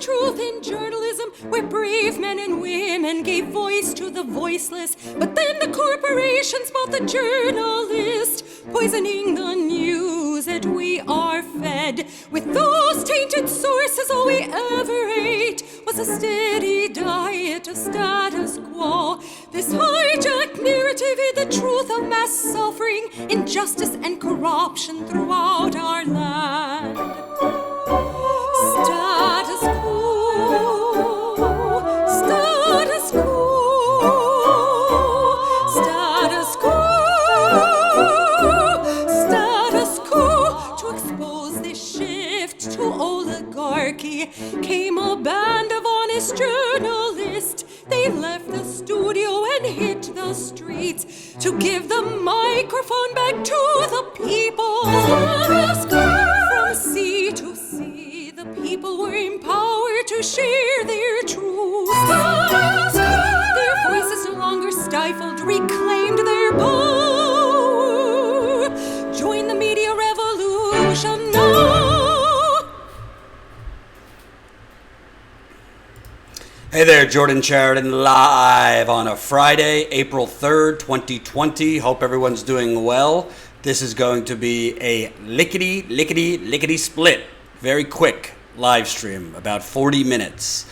truth in journalism, where brave men and women gave voice to the voiceless. But then the corporations bought the journalist, poisoning the news that we are fed. With those tainted sources, all we ever ate was a steady diet of status quo. This hijacked narrative hid the truth of mass suffering, injustice, and corruption throughout our land. Status quo, status quo, status quo, status quo. To expose this shift to oligarchy came a band of honest journalists. They left the studio and hit the streets to give the microphone back to the people. From sea to sea, the people were empowered to share their truth. Their voices no longer stifled, reclaimed their power. Join the media revolution now. Hey there, Jordan Sheridan, live on a Friday, April 3rd, 2020. Hope everyone's doing well. This is going to be a lickety split, very quick live stream, about 40 minutes.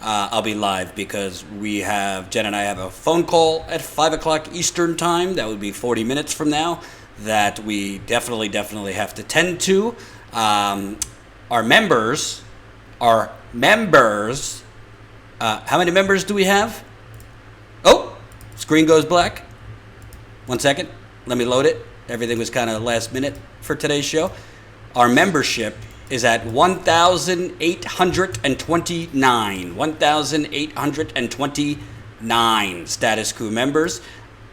I'll be live because Jen and I have a phone call at 5 o'clock Eastern time. That would be 40 minutes from now that we definitely have to tend to. Our members, how many members do we have? Oh, screen goes black. 1 second. Let me load it. Everything was kind of last minute for today's show. Our membership is at 1,829. 1,829 Status Coup members.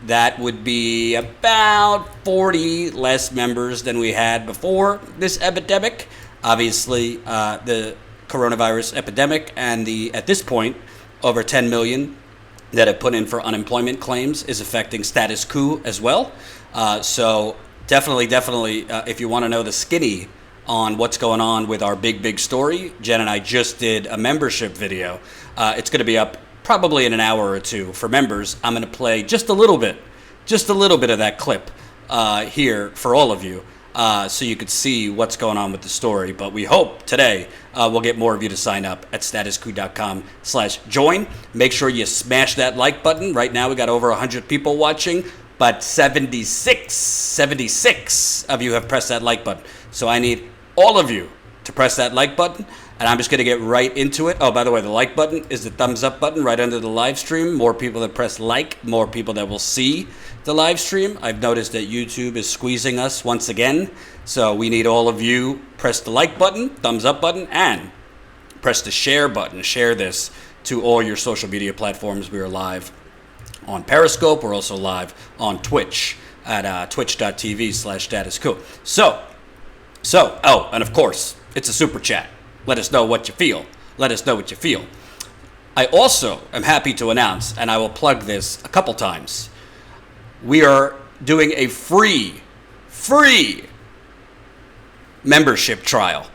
That would be about 40 less members than we had before this epidemic. Obviously, the coronavirus epidemic and at this point, over 10 million that have put in for unemployment claims is affecting Status Coup as well. So definitely, if you want to know the skinny on what's going on with our big story, Jen and I just did a membership video. It's going to be up probably in an hour or two for members. I'm going to play just a little bit of that clip here for all of you. So you could see what's going on with the story. But we hope today we'll get more of you to sign up at statuscoup.com/join. Make sure you smash that like button. Right now we got over 100 people watching, but 76 of you have pressed that like button. So I need all of you to press that like button. And I'm just going to get right into it. Oh, by the way, the like button is the thumbs up button right under the live stream. More people that press like, more people that will see the live stream. I've noticed that YouTube is squeezing us once again. So we need all of you press the like button, thumbs up button, and press the share button. Share this to all your social media platforms. We are live on Periscope. We're also live on Twitch at twitch.tv/Status Coup. So, and of course, it's a super chat. Let us know what you feel. I also am happy to announce, and I will plug this a couple times, we are doing a free membership trial.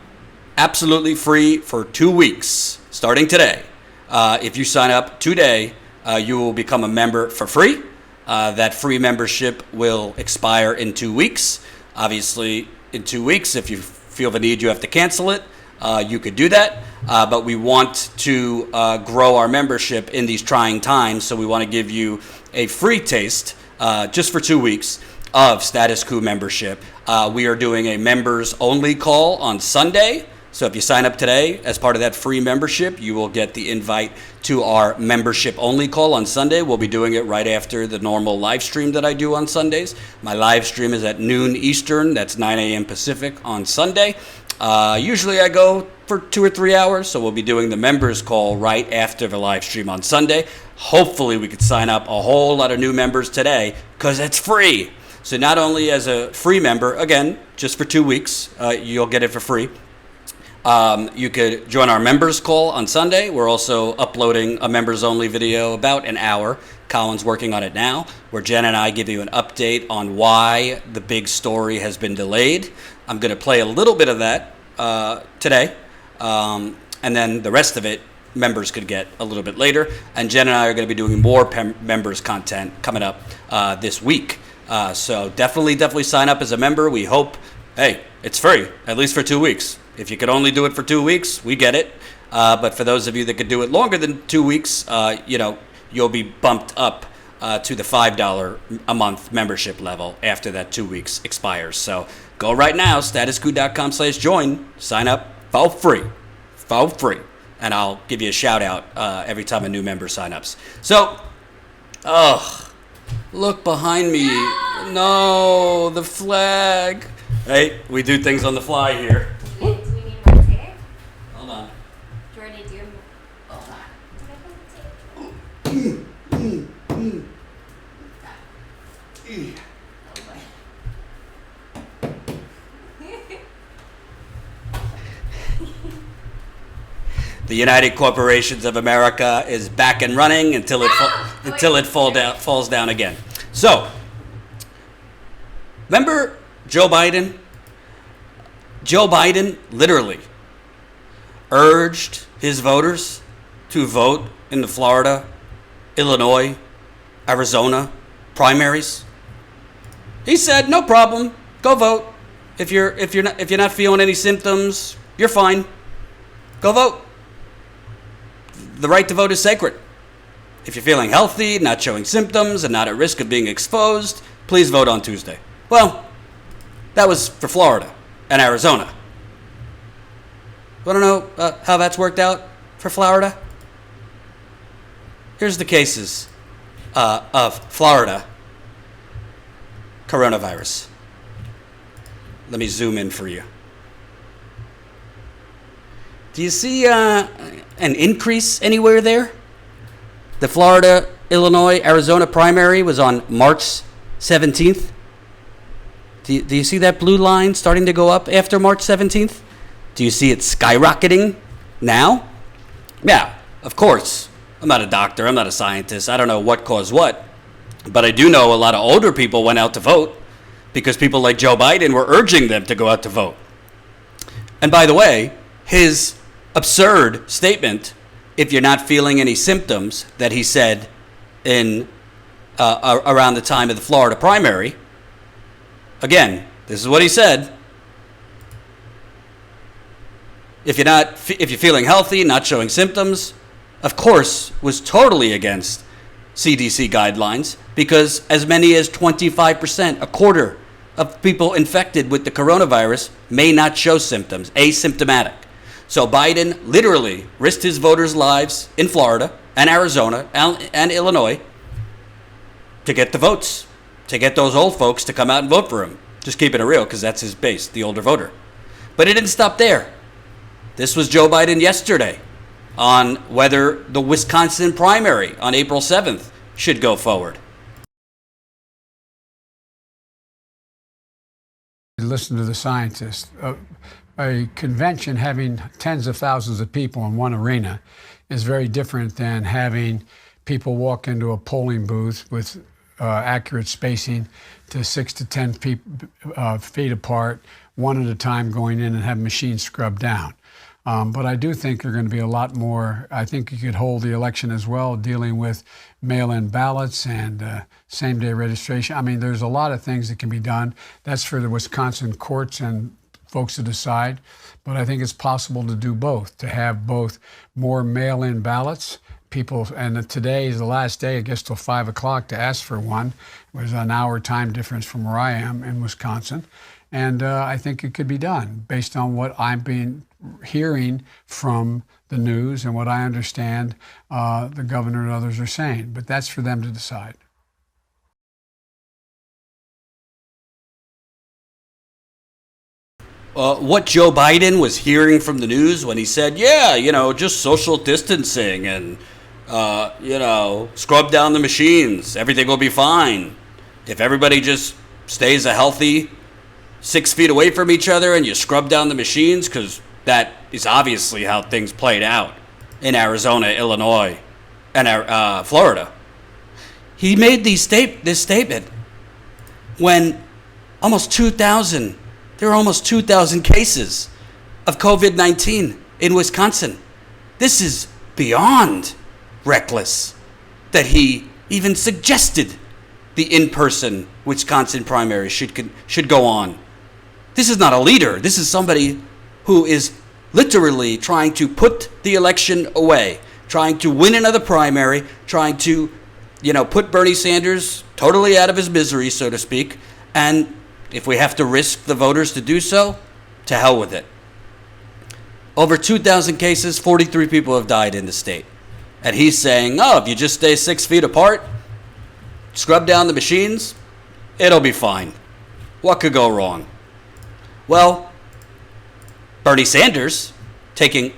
Absolutely free for 2 weeks, starting today. If you sign up today, you will become a member for free. That free membership will expire in 2 weeks. Obviously, in 2 weeks, if you feel the need, you have to cancel it. You could do that, but we want to grow our membership in these trying times, so we want to give you a free taste, just for 2 weeks, of Status Coup membership. We are doing a members-only call on Sunday, so if you sign up today as part of that free membership, you will get the invite to our membership-only call on Sunday. We'll be doing it right after the normal live stream that I do on Sundays. My live stream is at noon Eastern, that's 9 a.m. Pacific on Sunday. Usually I go for 2 or 3 hours, so we'll be doing the members call right after the live stream on Sunday. Hopefully we could sign up a whole lot of new members today because it's free. So not only as a free member, again, just for 2 weeks, you'll get it for free. You could join our members call on Sunday. We're also uploading a members only video about an hour. Colin's working on it now, where Jen and I give you an update on why the big story has been delayed. I'm going to play a little bit of that today. and then the rest of it members could get a little bit later. And Jen and I are going to be doing more members content coming up this week. So definitely sign up as a member. We hope, hey, it's free, at least for 2 weeks. If you could only do it for 2 weeks, we get it. But for those of you that could do it longer than 2 weeks, you'll be bumped up to the $5 a month membership level after that 2 weeks expires. So go right now, statuscoup.com/join, sign up for free. And I'll give you a shout out every time a new member sign ups. So, look behind me. No, the flag. Hey, we do things on the fly here. Do we need more tape? Hold on. Do you already do? Hold on. The United Corporations of America is back and running until it falls down again. So, remember Joe Biden? Joe Biden literally urged his voters to vote in the Florida, Illinois, Arizona primaries. He said, "No problem, go vote. If you're not feeling any symptoms, you're fine. Go vote. The right to vote is sacred. If you're feeling healthy, not showing symptoms, and not at risk of being exposed, please vote on Tuesday." Well, that was for Florida and Arizona. Want to know how that's worked out for Florida? Here's the cases of Florida coronavirus. Let me zoom in for you. Do you see an increase anywhere there? The Florida, Illinois, Arizona primary was on March 17th. Do you see that blue line starting to go up after March 17th? Do you see it skyrocketing now? Yeah, of course. I'm not a doctor. I'm not a scientist. I don't know what caused what. But I do know a lot of older people went out to vote because people like Joe Biden were urging them to go out to vote. And by the way, his absurd statement, if you're not feeling any symptoms, that he said in around the time of the Florida primary, again, this is what he said. If you're feeling healthy, not showing symptoms, of course, was totally against CDC guidelines because as many as 25%, a quarter of people infected with the coronavirus may not show symptoms, asymptomatic. So Biden literally risked his voters' lives in Florida and Arizona and Illinois to get the votes, to get those old folks to come out and vote for him. Just keeping it real because that's his base, the older voter. But it didn't stop there. This was Joe Biden yesterday on whether the Wisconsin primary on April 7th should go forward. Listen to the scientists. A convention having tens of thousands of people in one arena is very different than having people walk into a polling booth with accurate spacing to 6 to 10 feet apart, one at a time going in and have machines scrubbed down. But I do think there are going to be a lot more. I think you could hold the election as well, dealing with mail-in ballots and same-day registration. I mean, there's a lot of things that can be done. That's for the Wisconsin courts and folks to decide. But I think it's possible to do both, to have both more mail-in ballots. People, and today is the last day, I guess, till 5 o'clock to ask for one. It was an hour time difference from where I am in Wisconsin. And I think it could be done based on what I've been hearing from the news and what I understand the governor and others are saying. But that's for them to decide. What Joe Biden was hearing from the news when he said, yeah, just social distancing and, scrub down the machines, everything will be fine. If everybody just stays a healthy 6 feet away from each other and you scrub down the machines, because that is obviously how things played out in Arizona, Illinois, and Florida. He made this statement when there were almost 2,000 cases of COVID-19 in Wisconsin. This is beyond reckless that he even suggested the in-person Wisconsin primary should go on. This is not a leader. This is somebody who is literally trying to put the election away, trying to win another primary, trying to, put Bernie Sanders totally out of his misery, so to speak. And if we have to risk the voters to do so, to hell with it. Over 2,000 cases, 43 people have died in the state. And he's saying, if you just stay 6 feet apart, scrub down the machines, it'll be fine. What could go wrong? Well, Bernie Sanders, taking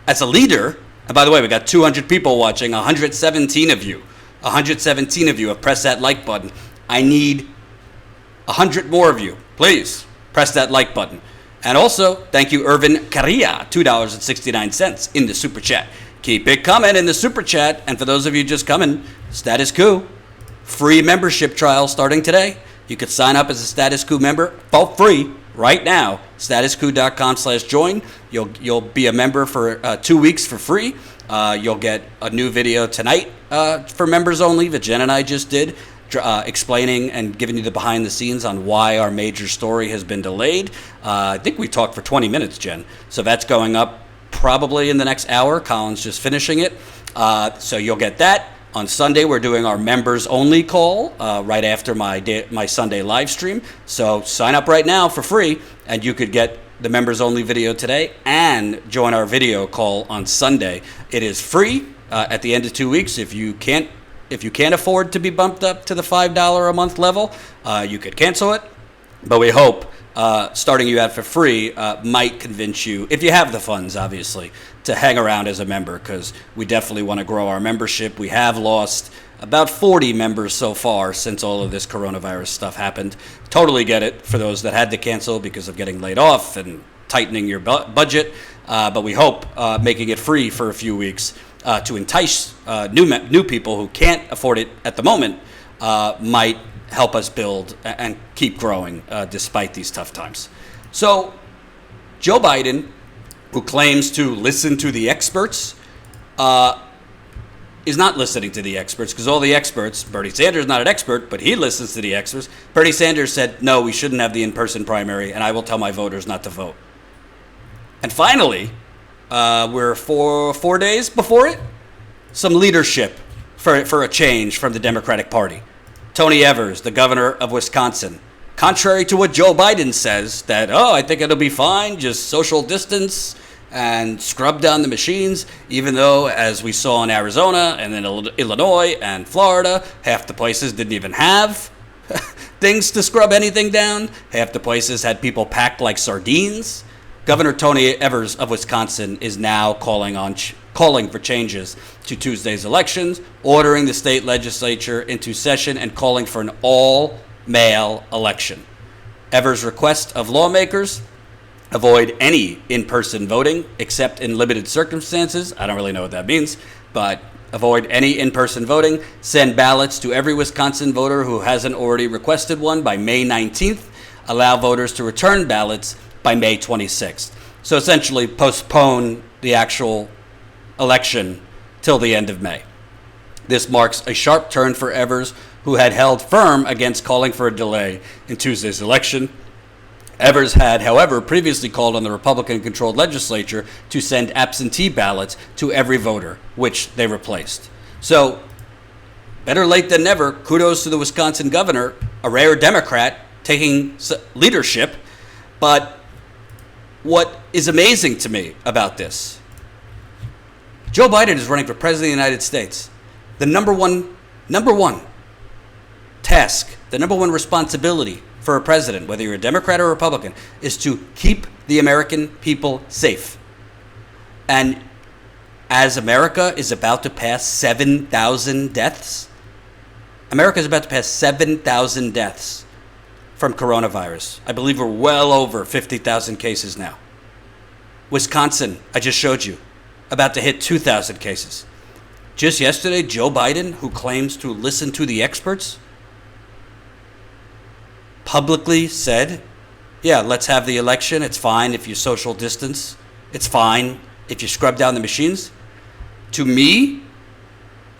as a leader, and by the way, we got 200 people watching, 117 of you. 117 of you have pressed that like button. I need 100 more of you. Please press that like button. And also, thank you, Irvin Carilla, $2.69 in the super chat. Keep it coming in the super chat. And for those of you just coming, Status Coup, free membership trial starting today. You could sign up as a Status Coup member for free right now. statuscoup.com/join. You'll be a member for 2 weeks for free. You'll get a new video tonight for members only that Jen and I just did, explaining and giving you the behind the scenes on why our major story has been delayed. I think we talked for 20 minutes, Jen. So that's going up probably in the next hour. Colin's just finishing it. So you'll get that. On Sunday, we're doing our members only call right after my Sunday live stream. So sign up right now for free, and you could get the members only video today and join our video call on Sunday. It is free at the end of 2 weeks. If you can't afford to be bumped up to the $5 a month level, you could cancel it. But we hope starting you out for free might convince you, if you have the funds, obviously, to hang around as a member, because we definitely want to grow our membership. We have lost about 40 members so far since all of this coronavirus stuff happened. Totally get it for those that had to cancel because of getting laid off and tightening your budget. But we hope making it free for a few weeks to entice new people who can't afford it at the moment might help us build and keep growing despite these tough times. So Joe Biden, who claims to listen to the experts, is not listening to the experts, because all the experts, Bernie Sanders is not an expert, but he listens to the experts. Bernie Sanders said, no, we shouldn't have the in-person primary, and I will tell my voters not to vote. And finally, we're 4 days before it, some leadership for a change from the Democratic Party. Tony Evers, the governor of Wisconsin, contrary to what Joe Biden says, that, I think it'll be fine, just social distance and scrub down the machines, even though, as we saw in Arizona and then Illinois and Florida, half the places didn't even have things to scrub anything down. Half the places had people packed like sardines. Governor Tony Evers of Wisconsin is now calling for changes to Tuesday's elections, ordering the state legislature into session and calling for an all-male election. Evers' request of lawmakers: avoid any in-person voting except in limited circumstances. I don't really know what that means, but avoid any in-person voting. Send ballots to every Wisconsin voter who hasn't already requested one by May 19th. Allow voters to return ballots by May 26th. So essentially postpone the actual election till the end of May. This marks a sharp turn for Evers, who had held firm against calling for a delay in Tuesday's election. Evers had, however, previously called on the Republican-controlled legislature to send absentee ballots to every voter, which they replaced. So, better late than never. Kudos to the Wisconsin governor, a rare Democrat, taking leadership. But what is amazing to me about this, Joe Biden is running for president of the United States. The number one task, the number one responsibility for a president, whether you're a Democrat or a Republican, is to keep the American people safe. And as America is about to pass 7,000 deaths, America is about to pass 7,000 deaths from coronavirus. I believe we're well over 50,000 cases now. Wisconsin, I just showed you, about to hit 2,000 cases. Just yesterday, Joe Biden, who claims to listen to the experts, publicly said, yeah, let's have the election. It's fine if you social distance. It's fine if you scrub down the machines. to me,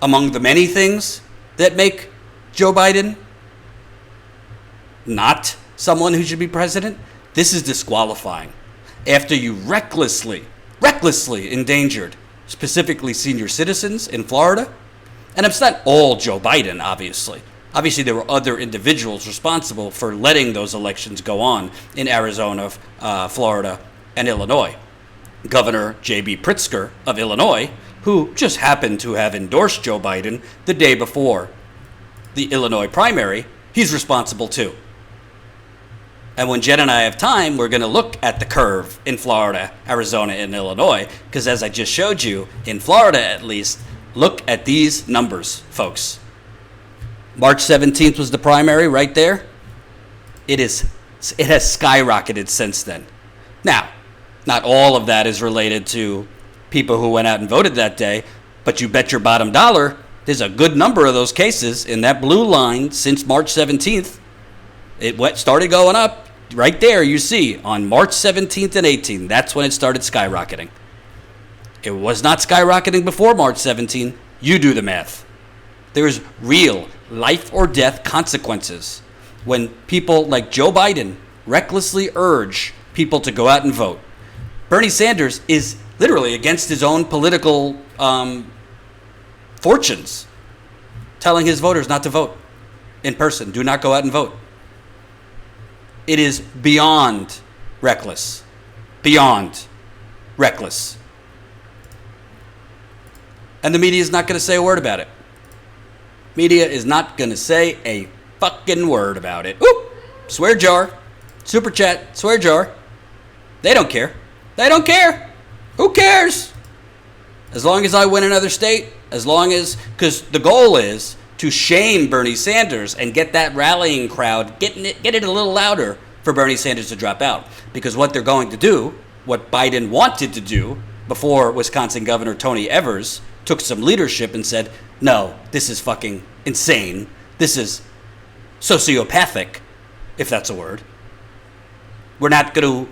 among the many things that make Joe Biden not someone who should be president, this is disqualifying. After you recklessly endangered specifically senior citizens in Florida, and it's not all Joe Biden, obviously. Obviously, there were other individuals responsible for letting those elections go on in Arizona, Florida, and Illinois. Governor J.B. Pritzker of Illinois, who just happened to have endorsed Joe Biden the day before the Illinois primary, he's responsible too. And when Jen and I have time, we're going to look at the curve in Florida, Arizona, and Illinois, because as I just showed you, in Florida at least, look at these numbers, folks. March 17th was the primary right there. It has skyrocketed since then. Now, not all of that is related to people who went out and voted that day, but you bet your bottom dollar there's a good number of those cases in that blue line since March 17th. It started going up right there, you see, on March 17th and 18th. That's when it started skyrocketing. It was not skyrocketing before March 17th. You do the math. There's real life or death consequences when people like Joe Biden recklessly urge people to go out and vote. Bernie Sanders is literally against his own political fortunes, telling his voters not to vote in person. Do not go out and vote. It is beyond reckless. Beyond reckless. And the media is not going to say a word about it. Media is not going to say a fucking word about it. Oop! Swear jar. Super chat. Swear jar. They don't care. They don't care. Who cares? As long as I win another state, as long as, because the goal is to shame Bernie Sanders and get that rallying crowd, get it a little louder for Bernie Sanders to drop out. Because what they're going to do, what Biden wanted to do before Wisconsin Governor Tony Evers took some leadership and said, no, this is fucking insane. This is sociopathic, if that's a word. We're not going to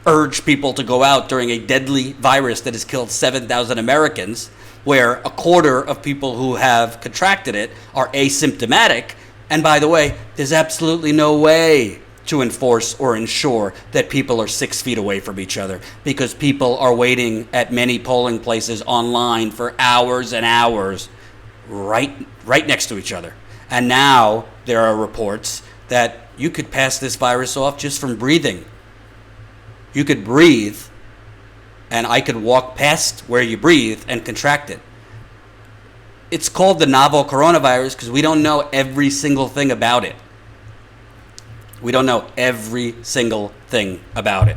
urge people to go out during a deadly virus that has killed 7,000 Americans, where a quarter of people who have contracted it are asymptomatic. And by the way, there's absolutely no way to enforce or ensure that people are 6 feet away from each other, because people are waiting at many polling places online for hours and hours right next to each other. And now there are reports that you could pass this virus off just from breathing. You could breathe, and I could walk past where you breathe and contract it. It's called the novel coronavirus because we don't know every single thing about it. We don't know every single thing about it.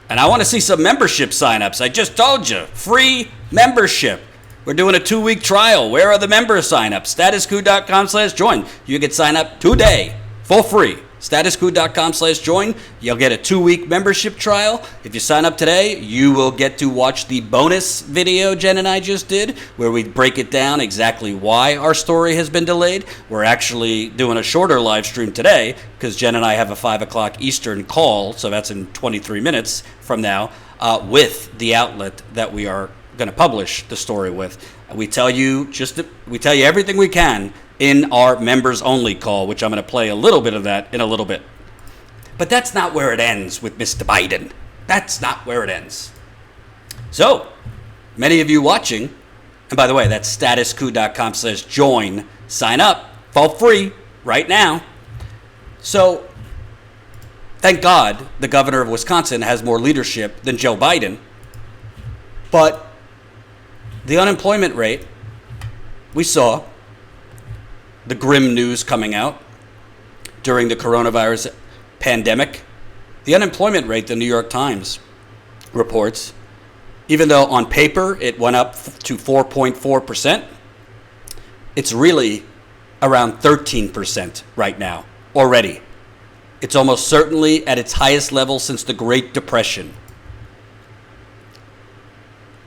And I want to see some membership signups. I just told you, free membership. We're doing a 2-week trial. Where are the member signups? Statuscoup.com/join. You can sign up today for free. Statuscoup.com/join. You'll get a 2-week membership trial. If you sign up today, you will get to watch the bonus video Jen and I just did, where we break it down exactly why our story has been delayed. We're actually doing a shorter live stream today because Jen and I have a 5 o'clock Eastern call, so that's in 23 minutes from now, with the outlet that we are going to publish the story with. We tell you everything we can in our members only call, which I'm going to play a little bit of that in a little bit. But that's not where it ends with Mr. Biden. That's not where it ends. So, many of you watching, and by the way, that's statuscoup.com/join. Sign up for free right now. So, thank God the governor of Wisconsin has more leadership than Joe Biden. But the unemployment rate, we saw the grim news coming out during the coronavirus pandemic. The unemployment rate, the New York Times reports, even though on paper it went up to 4.4%, it's really around 13% right now already. It's almost certainly at its highest level since the Great Depression.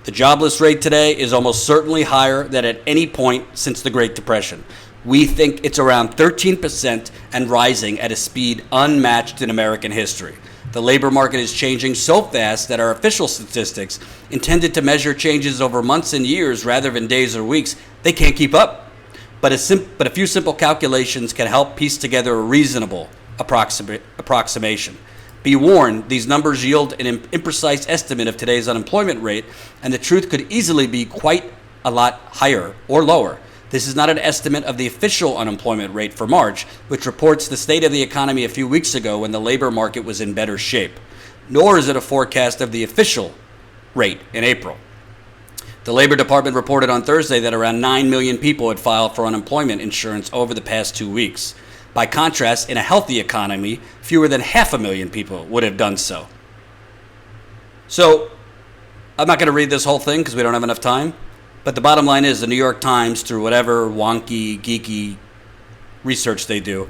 The jobless rate today is almost certainly higher than at any point since the Great Depression. We think it's around 13% and rising at a speed unmatched in American history. The labor market is changing so fast that our official statistics, intended to measure changes over months and years rather than days or weeks, they can't keep up. But a few simple calculations can help piece together a reasonable approximation. Be warned, these numbers yield an imprecise estimate of today's unemployment rate, and the truth could easily be quite a lot higher or lower. This is not an estimate of the official unemployment rate for March, which reports the state of the economy a few weeks ago when the labor market was in better shape, nor is it a forecast of the official rate in April. The Labor Department reported on Thursday that around 9 million people had filed for unemployment insurance over the past 2 weeks. By contrast, in a healthy economy, fewer than 500,000 people would have done so. So, I'm not going to read this whole thing because we don't have enough time, but the bottom line is the New York Times, through whatever wonky, geeky research they do,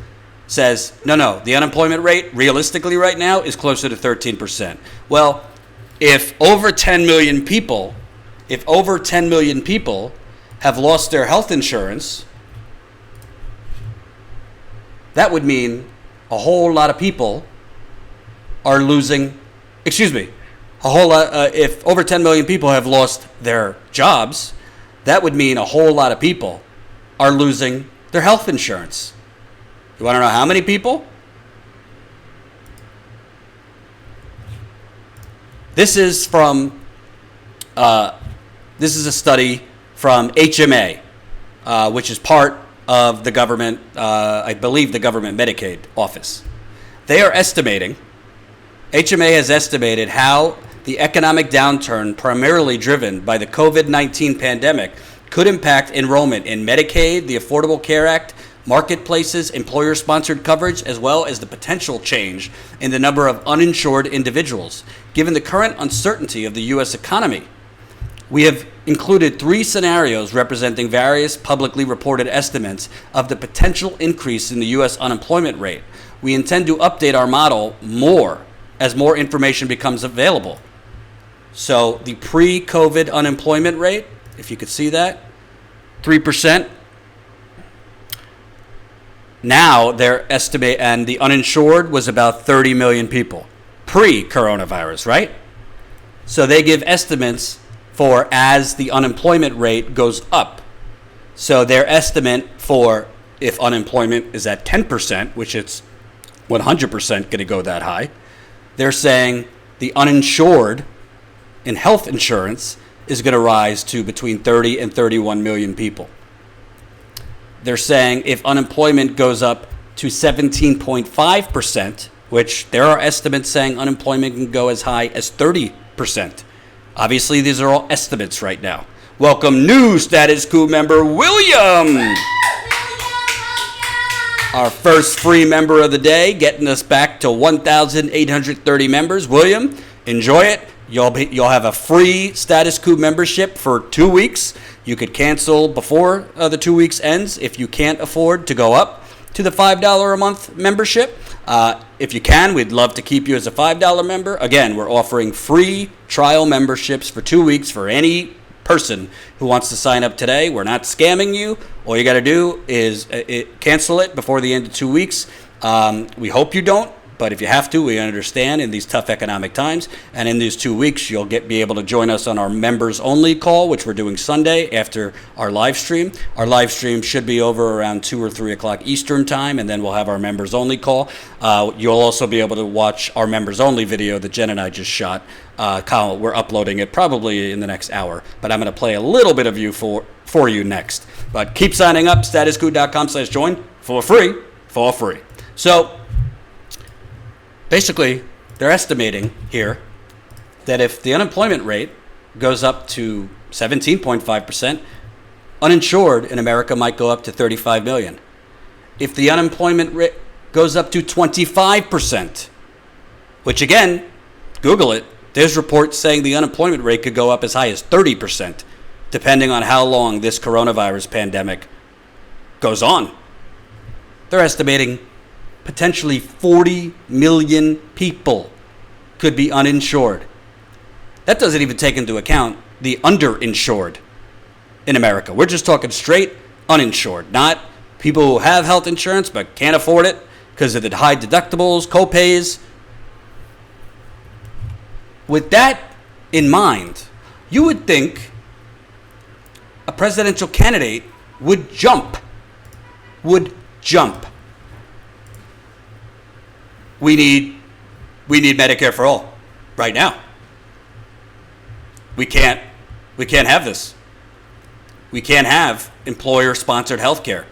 says, no, the unemployment rate, realistically right now, is closer to 13%. Well, if over 10 million people have lost their health insurance, that would mean a whole lot of people are losing, if over 10 million people have lost their jobs, that would mean a whole lot of people are losing their health insurance. You want to know how many people? This is a study from HMA, which is part of the government, I believe the government Medicaid office. They are estimating, HMA has estimated how the economic downturn, primarily driven by the COVID-19 pandemic, could impact enrollment in Medicaid, the Affordable Care Act, marketplaces, employer-sponsored coverage, as well as the potential change in the number of uninsured individuals. Given the current uncertainty of the U.S. economy, we have included 3 scenarios representing various publicly reported estimates of the potential increase in the U.S. unemployment rate. We intend to update our model more as more information becomes available. So the pre-COVID unemployment rate, if you could see that, 3%. Now their estimate, and the uninsured was about 30 million people pre-coronavirus, right? So they give estimates for as the unemployment rate goes up. So their estimate for if unemployment is at 10%, which it's 100% going to go that high, they're saying the uninsured in health insurance is going to rise to between 30 and 31 million people. They're saying if unemployment goes up to 17.5%, which there are estimates saying unemployment can go as high as 30%. Obviously, these are all estimates right now. Welcome new Status Coup member, William! Our first free member of the day, getting us back to 1,830 members. William, enjoy it. You'll have a free Status Coup membership for 2 weeks. You could cancel before the 2 weeks ends if you can't afford to go up to the $5 a month membership. If you can, we'd love to keep you as a $5 member. Again, we're offering free trial memberships for 2 weeks for any person who wants to sign up today. We're not scamming you. All you got to do is cancel it before the end of 2 weeks. We hope you don't, but if you have to, we understand in these tough economic times. And in these 2 weeks, you'll be able to join us on our members only call, which we're doing Sunday after our live stream. Our live stream should be over around 2 or 3 o'clock Eastern time, and then we'll have our members only call. You'll also be able to watch our members only video that Jen and I just shot. Kyle, we're uploading it probably in the next hour, but I'm going to play a little bit of you for you next. But keep signing up, statuscoup.com/join for free. So basically, they're estimating here that if the unemployment rate goes up to 17.5%, uninsured in America might go up to 35 million. If the unemployment rate goes up to 25%, which again, Google it, there's reports saying the unemployment rate could go up as high as 30%, depending on how long this coronavirus pandemic goes on. They're estimating potentially 40 million people could be uninsured. That doesn't even take into account the underinsured in America. We're just talking straight uninsured, not people who have health insurance but can't afford it because of the high deductibles, co-pays. with that in mind, you would think a presidential candidate would jump. We need Medicare for all right now. We can't have this. We can't have employer-sponsored health care.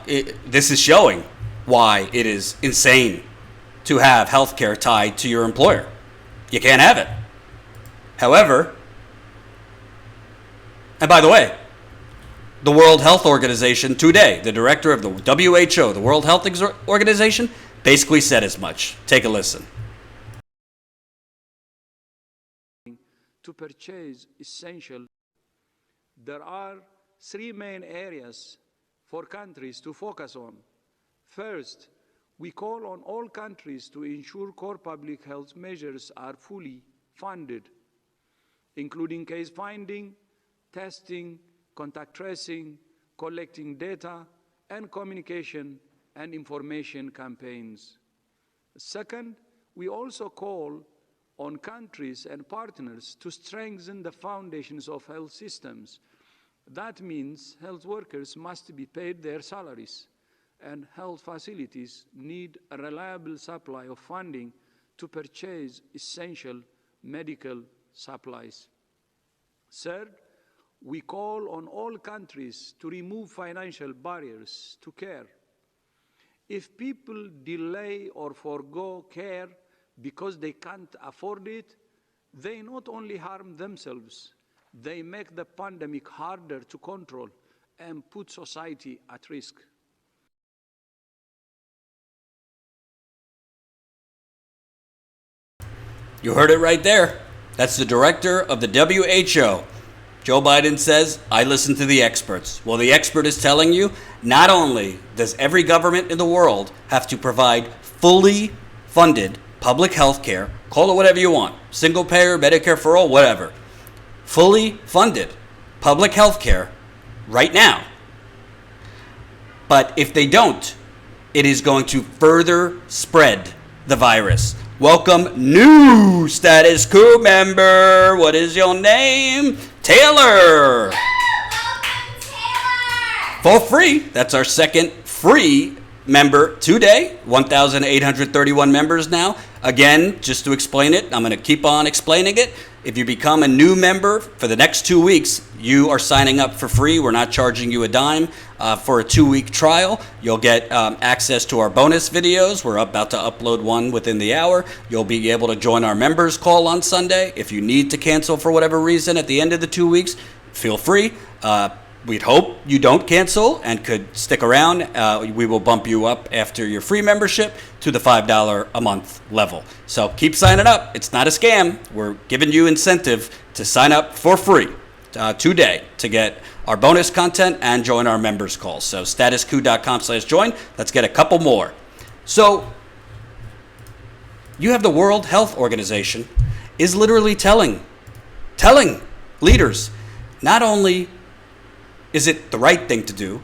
This is showing why it is insane to have health care tied to your employer. You can't have it. However, and by the way, the World Health Organization today, the director of the WHO, the World Health Organization, basically said as much. Take a listen. To purchase essential, there are three main areas for countries to focus on. First, we call on all countries to ensure core public health measures are fully funded, including case finding, testing, contact tracing, collecting data, and communication and information campaigns. Second, we also call on countries and partners to strengthen the foundations of health systems. That means health workers must be paid their salaries, and health facilities need a reliable supply of funding to purchase essential medical supplies. Third, we call on all countries to remove financial barriers to care. If people delay or forgo care because they can't afford it, they not only harm themselves, they make the pandemic harder to control and put society at risk. You heard it right there. That's the director of the WHO. Joe Biden says, I listen to the experts. Well, the expert is telling you, not only does every government in the world have to provide fully funded public health care, call it whatever you want, single payer, Medicare for all, whatever, fully funded public health care right now. But if they don't, it is going to further spread the virus. Welcome new Status Coup member. What is your name? Taylor. Welcome, Taylor. For free. That's our second free member today. 1,831 members now. Again, just to explain it, I'm going to keep on explaining it. If you become a new member for the next 2 weeks, you are signing up for free. We're not charging you a dime for a 2-week trial. You'll get access to our bonus videos. We're about to upload one within the hour. You'll be able to join our members call on Sunday. If you need to cancel for whatever reason at the end of the 2 weeks, feel free. We'd hope you don't cancel and could stick around. We will bump you up after your free membership to the $5 a month level. So keep signing up. It's not a scam. We're giving you incentive to sign up for free today to get our bonus content and join our members calls. So statuscoup.com/join. Let's get a couple more. So you have the World Health Organization is literally telling leaders, not only is it the right thing to do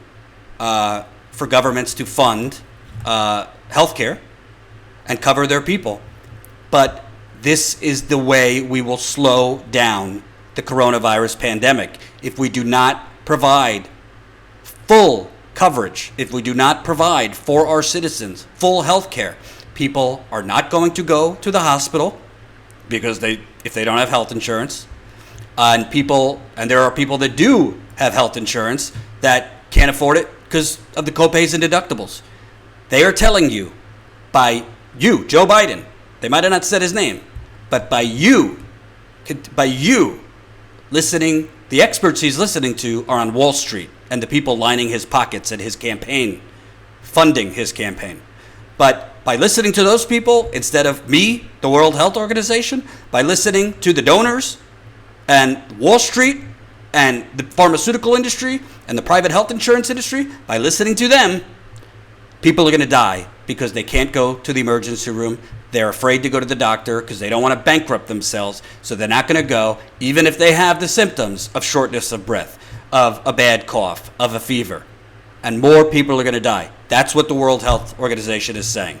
for governments to fund healthcare and cover their people, but this is the way we will slow down the coronavirus pandemic. If we do not provide full coverage, if we do not provide for our citizens full health care, people are not going to go to the hospital because if they don't have health insurance, and there are people that do have health insurance that can't afford it because of the copays and deductibles. They are telling you, by you, Joe Biden, they might have not said his name, but by you listening, the experts he's listening to are on Wall Street and the people lining his pockets at his campaign, funding his campaign. But by listening to those people instead of me, the World Health Organization, by listening to the donors and Wall Street and the pharmaceutical industry and the private health insurance industry, by listening to them, people are going to die because they can't go to the emergency room. They're afraid to go to the doctor because they don't want to bankrupt themselves. So they're not going to go, even if they have the symptoms of shortness of breath, of a bad cough, of a fever. And more people are going to die. That's what the World Health Organization is saying.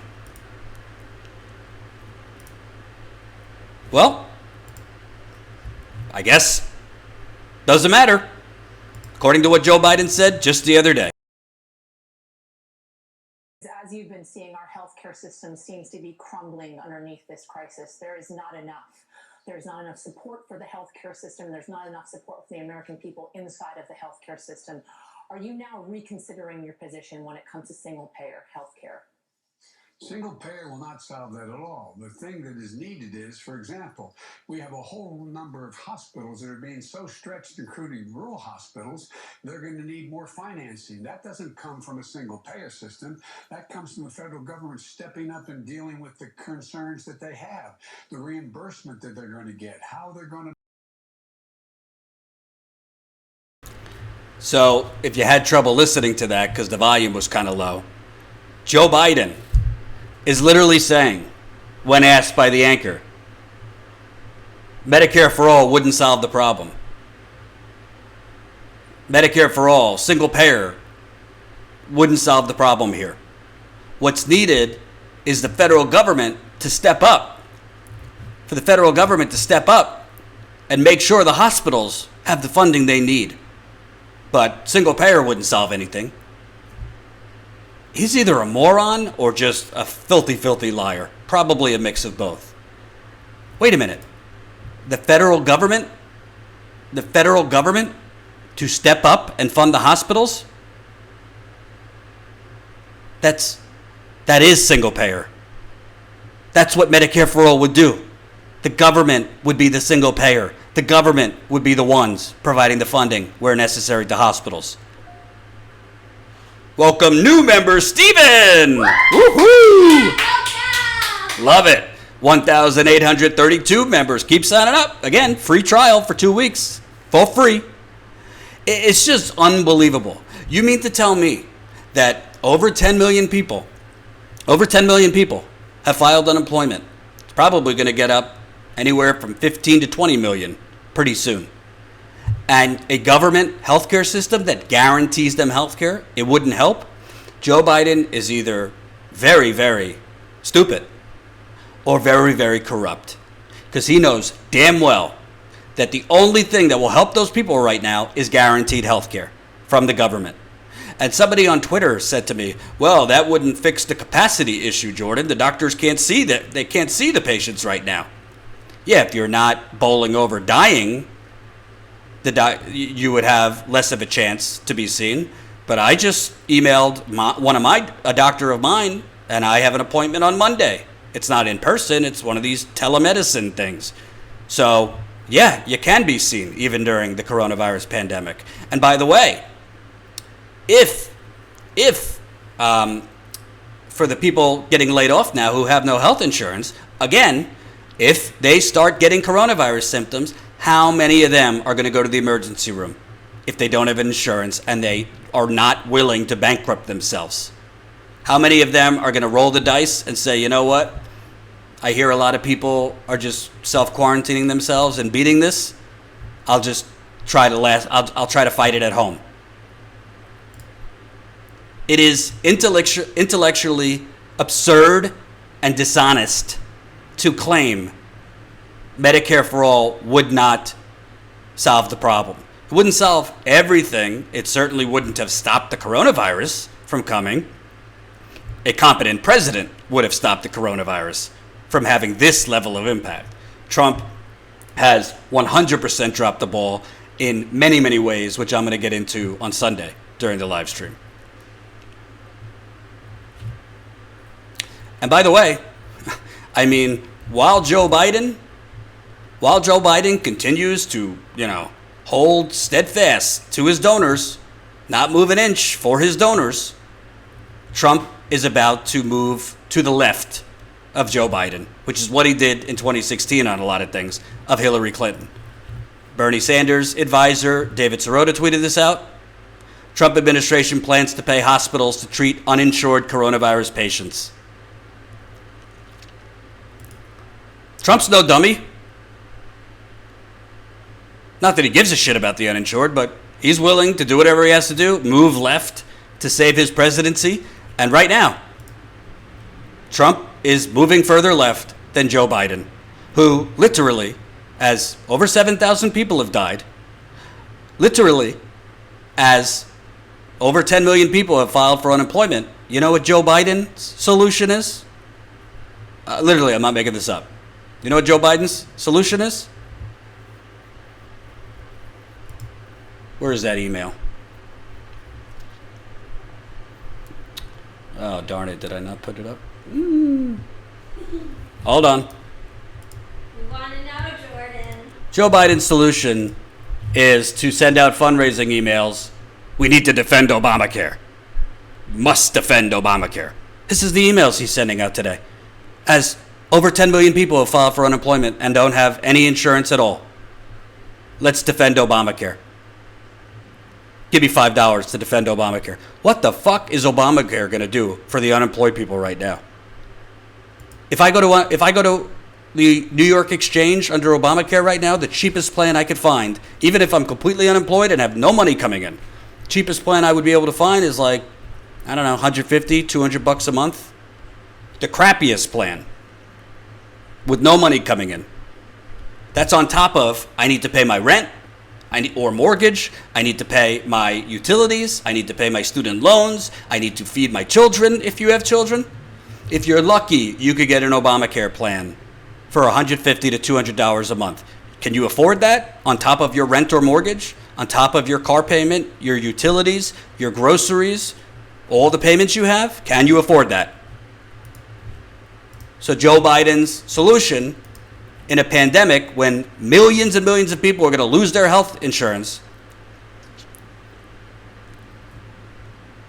Well, I guess doesn't matter, according to what Joe Biden said just the other day. As you've been seeing, our healthcare system seems to be crumbling underneath this crisis. There is not enough. There's not enough support for the healthcare system. There's not enough support for the American people inside of the healthcare system. Are you now reconsidering your position when it comes to single-payer healthcare? Single payer will not solve that at all. The thing that is needed is, for example, we have a whole number of hospitals that are being so stretched, including rural hospitals, they're going to need more financing. That doesn't come from a single payer system. That comes from the federal government stepping up and dealing with the concerns that they have, the reimbursement that they're going to get, how they're going to. So if you had trouble listening to that because the volume was kind of low, Joe Biden is literally saying, when asked by the anchor, Medicare for all wouldn't solve the problem. Medicare for all, single payer, wouldn't solve the problem here. What's needed is the federal government to step up. For the federal government to step up and make sure the hospitals have the funding they need. But single payer wouldn't solve anything. He's either a moron or just a filthy, filthy liar. Probably a mix of both. Wait a minute. The federal government to step up and fund the hospitals? That is single payer. That's what Medicare for all would do. The government would be the single payer. The government would be the ones providing the funding where necessary to hospitals. Welcome new member Steven! Woohoo! Love it. 1,832 members. Keep signing up. Again, free trial for 2 weeks. For free. It's just unbelievable. You mean to tell me that over 10 million people have filed unemployment? It's probably going to get up anywhere from 15 to 20 million pretty soon. And a government healthcare system that guarantees them healthcare, it wouldn't help. Joe Biden is either very, very stupid or very, very corrupt. Because he knows damn well that the only thing that will help those people right now is guaranteed healthcare from the government. And somebody on Twitter said to me, well, that wouldn't fix the capacity issue, Jordan. The doctors can't see that. They can't see the patients right now. Yeah, if you're not bowling over dying, you would have less of a chance to be seen. But I just emailed a doctor of mine, and I have an appointment on Monday. It's not in person. It's one of these telemedicine things. So, yeah, you can be seen even during the coronavirus pandemic. And by the way, if for the people getting laid off now who have no health insurance, again, if they start getting coronavirus symptoms, how many of them are going to go to the emergency room if they don't have insurance and they are not willing to bankrupt themselves? How many of them are going to roll the dice and say, you know what? I hear a lot of people are just self-quarantining themselves and beating this. I'll just try to I'll try to fight it at home. It is intellectually absurd and dishonest to claim Medicare for all would not solve the problem. It wouldn't solve everything. It certainly wouldn't have stopped the coronavirus from coming. A competent president would have stopped the coronavirus from having this level of impact. Trump has 100% dropped the ball in many, many ways, which I'm going to get into on Sunday during the live stream. And by the way, I mean, while Joe Biden continues to, hold steadfast to his donors, not move an inch for his donors, Trump is about to move to the left of Joe Biden, which is what he did in 2016 on a lot of things, of Hillary Clinton. Bernie Sanders' advisor, David Sirota, tweeted this out. Trump administration plans to pay hospitals to treat uninsured coronavirus patients. Trump's no dummy. Not that he gives a shit about the uninsured, but he's willing to do whatever he has to do, move left to save his presidency. And right now, Trump is moving further left than Joe Biden. who literally, as over 7,000 people have died, literally, as over 10 million people have filed for unemployment. You know what Joe Biden's solution is? Literally, I'm not making this up. You know what Joe Biden's solution is? Where is that email? Oh, darn it. Did I not put it up? Hold on. We want to know, Jordan. Joe Biden's solution is to send out fundraising emails. We need to defend Obamacare. Must defend Obamacare. This is the emails he's sending out today. As over 10 million people have filed for unemployment and don't have any insurance at all. Let's defend Obamacare. Give me $5 to defend Obamacare. What the fuck is Obamacare going to do for the unemployed people right now? If I go to the New York Exchange under Obamacare right now, the cheapest plan I could find, even if I'm completely unemployed and have no money coming in, cheapest plan I would be able to find is like, I don't know, $150, $200 a month. The crappiest plan with no money coming in. That's on top of I need to pay my rent, or mortgage, I need to pay my utilities, I need to pay my student loans, I need to feed my children if you have children. If you're lucky, you could get an Obamacare plan for $150 to $200 a month. Can you afford that on top of your rent or mortgage, on top of your car payment, your utilities, your groceries, all the payments you have? Can you afford that? So Joe Biden's solution in a pandemic when millions and millions of people are going to lose their health insurance,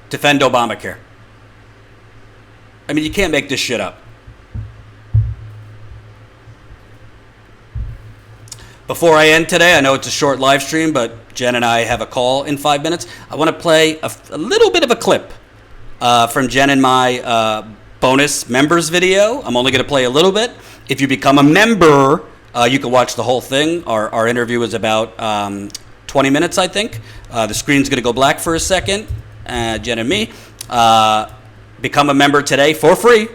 defend Obamacare. I mean, you can't make this shit up. Before I end today, I know it's a short live stream, but Jen and I have a call in 5 minutes. I want to play a little bit of a clip from Jen and my bonus members video. I'm only going to play a little bit. If you become a member, you can watch the whole thing. Our interview is about 20 minutes, I think. The screen's going to go black for a second, Jen and me. Become a member today for free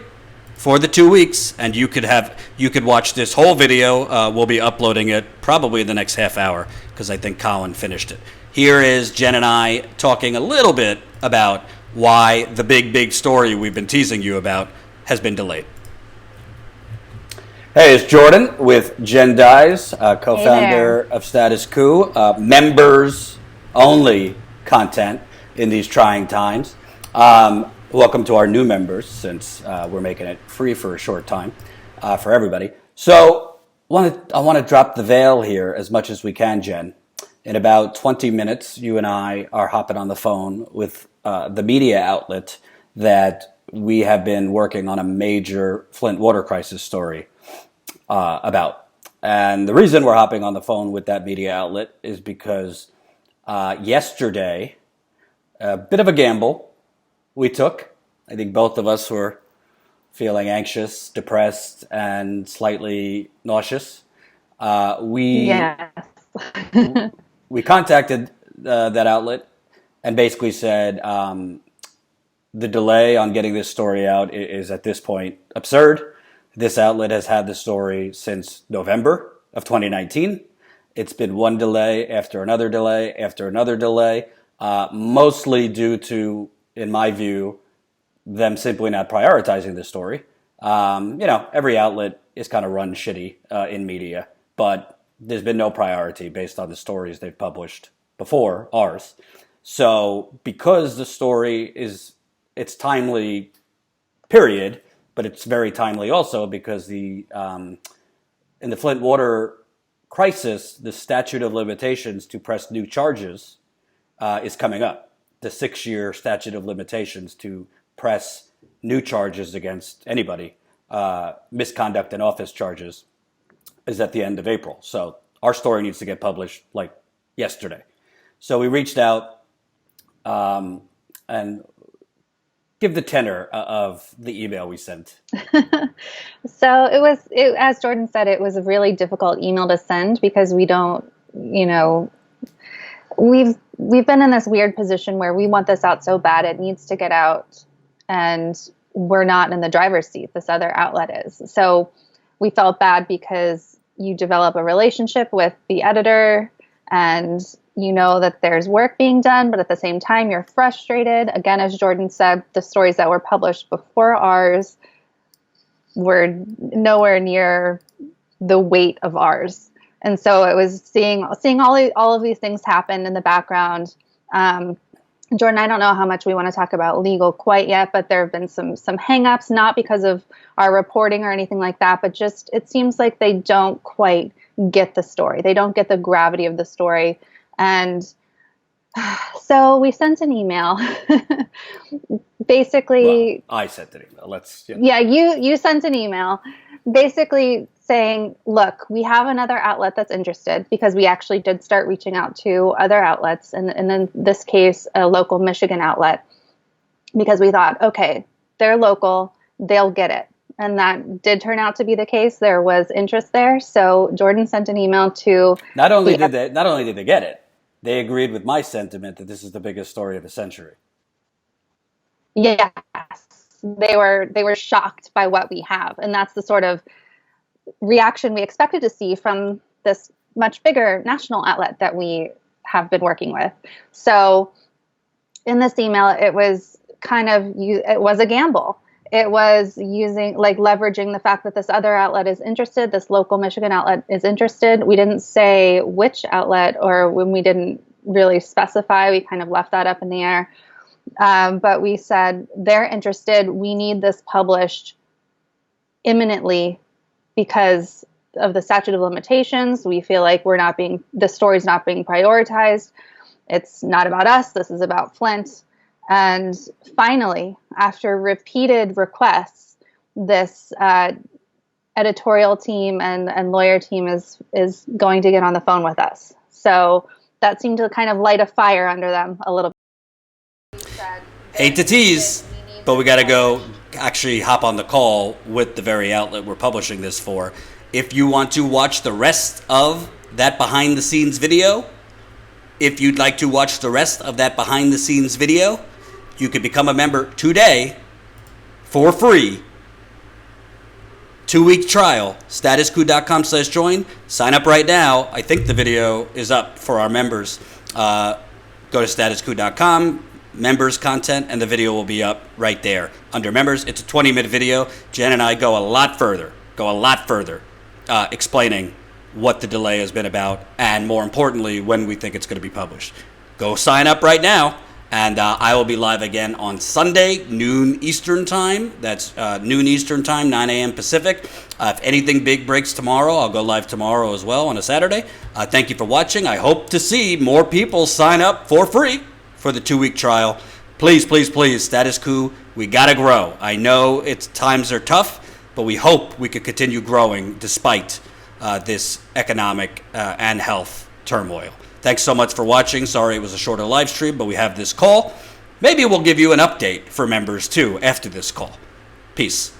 for the 2 weeks, and you could watch this whole video. We'll be uploading it probably in the next half hour because I think Colin finished it. Here is Jen and I talking a little bit about why the big story we've been teasing you about has been delayed. Hey, it's Jordan with Jen Dyes, co-founder of Status Coup, members only content in these trying times. Welcome to our new members, since we're making it free for a short time for everybody. So I want to drop the veil here as much as we can, Jen. In about 20 minutes, you and I are hopping on the phone with the media outlet that we have been working on a major Flint water crisis story about. And the reason we're hopping on the phone with that media outlet is because yesterday, a bit of a gamble we took. I think both of us were feeling anxious, depressed, and slightly nauseous. Yes. We contacted that outlet and basically said the delay on getting this story out is at this point absurd. This outlet has had the story since November of 2019. It's been one delay after another delay after another delay, mostly due to, in my view, them simply not prioritizing the story. Every outlet is kind of run shitty in media, but there's been no priority based on the stories they've published before ours. So because the story it's timely, period, but it's very timely also because in the Flint water crisis, the statute of limitations to press new charges is coming up. The 6-year statute of limitations to press new charges against anybody, misconduct in office charges, is at the end of April. So our story needs to get published like yesterday. So we reached out and give the tenor of the email we sent. So as Jordan said, it was a really difficult email to send because we don't, we've been in this weird position where we want this out so bad it needs to get out, and we're not in the driver's seat. This other outlet is. So we felt bad because you develop a relationship with the editor and you know that there's work being done, but at the same time, you're frustrated. Again, as Jordan said, the stories that were published before ours were nowhere near the weight of ours. And so it was seeing all of these things happen in the background. Jordan, I don't know how much we want to talk about legal quite yet, but there have been some hangups, not because of our reporting or anything like that, but just it seems like they don't quite get the story. They don't get the gravity of the story. And so we sent an email. Basically, well, I sent an email. You sent an email basically saying, look, we have another outlet that's interested, because we actually did start reaching out to other outlets, and in this case, a local Michigan outlet, because we thought, okay, they're local, they'll get it. And that did turn out to be the case. There was interest there. So Jordan sent an email to... Not only did they get it, they agreed with my sentiment that this is the biggest story of the century. Yes. They were shocked by what we have. And that's the sort of reaction we expected to see from this much bigger national outlet that we have been working with. So in this email, it was it was a gamble. It was leveraging the fact that this other outlet is interested, this local Michigan outlet is interested. We didn't say which outlet, or when we didn't really specify, we kind of left that up in the air. But we said, they're interested. We need this published imminently because of the statute of limitations. We feel like the story's not being prioritized. It's not about us. This is about Flint. And finally, after repeated requests, this editorial team and lawyer team is going to get on the phone with us. So that seemed to kind of light a fire under them a little bit. Hate to tease, but we got to go actually hop on the call with the very outlet we're publishing this for. If you want to watch the rest of that behind the scenes video, you could become a member today for free. 2-week trial, statuscoup.com/join. Sign up right now. I think the video is up for our members. Go to statuscoup.com, members content, and the video will be up right there. Under members, it's a 20-minute video. Jen and I go a lot further, explaining what the delay has been about, and more importantly, when we think it's going to be published. Go sign up right now. And I will be live again on Sunday, noon Eastern time. That's noon Eastern time, 9 a.m. Pacific. If anything big breaks tomorrow, I'll go live tomorrow as well on a Saturday. Thank you for watching. I hope to see more people sign up for free for the 2-week trial. Please, please, please, Status Coup, we got to grow. I know times are tough, but we hope we could continue growing despite this economic and health turmoil. Thanks so much for watching. Sorry it was a shorter live stream, but we have this call. Maybe we'll give you an update for members too after this call. Peace.